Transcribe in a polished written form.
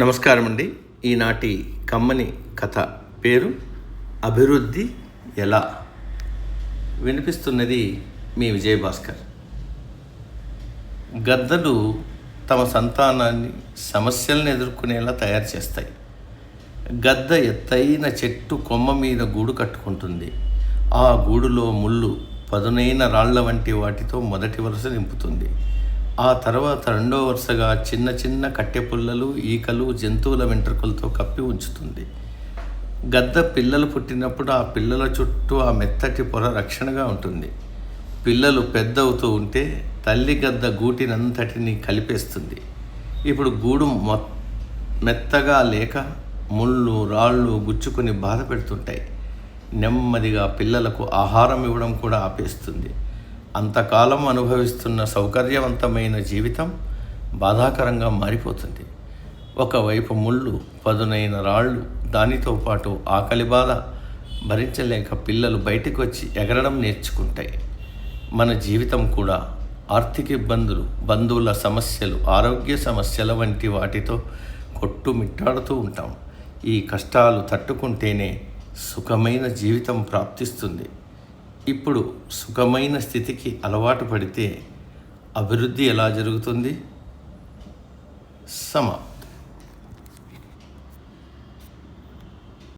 నమస్కారం అండి. ఈనాటి కమ్మని కథ పేరు అభివృద్ధి ఎలా. వినిపిస్తున్నది మీ విజయభాస్కర్. గద్దలు తమ సంతానాన్ని సమస్యలను ఎదుర్కొనేలా తయారు చేస్తాయి. గద్ద ఎత్తైన చెట్టు కొమ్మ మీద గూడు కట్టుకుంటుంది. ఆ గూడులో ముళ్ళు, పదునైన రాళ్ల వంటి వాటితో మొదటి వరుస నింపుతుంది. ఆ తర్వాత రెండో వరుసగా చిన్న చిన్న కట్టెపుల్లలు, ఈకలు, జంతువుల వెంట్రుకలతో కప్పి ఉంచుతుంది. గద్ద పిల్లలు పుట్టినప్పుడు ఆ పిల్లల చుట్టూ ఆ మెత్తటి పొర రక్షణగా ఉంటుంది. పిల్లలు పెద్ద అవుతూ ఉంటే తల్లి గద్ద గూటినంతటిని కలిపేస్తుంది. ఇప్పుడు గూడు మెత్తగా లేక ముళ్ళు, రాళ్ళు గుచ్చుకొని బాధ పెడుతుంటాయి. నెమ్మదిగా పిల్లలకు ఆహారం ఇవ్వడం కూడా ఆపేస్తుంది. అంతకాలం అనుభవిస్తున్న సౌకర్యవంతమైన జీవితం బాధాకరంగా మారిపోతుంది. ఒకవైపు ముళ్ళు, పదునైన రాళ్ళు, దానితో పాటు ఆకలి బాధ భరించలేక పిల్లలు బయటికి వచ్చి ఎగరడం నేర్చుకుంటాయి. మన జీవితం కూడా ఆర్థిక ఇబ్బందులు, బంధువుల సమస్యలు, ఆరోగ్య సమస్యల వంటి వాటితో కొట్టుమిట్టాడుతూ ఉంటాం. ఈ కష్టాలు తట్టుకుంటేనే సుఖమైన జీవితం ప్రాప్తిస్తుంది. ఇప్పుడు సుఖమైన స్థితికి అలవాటు పడితే అభివృద్ధి ఎలా జరుగుతుంది?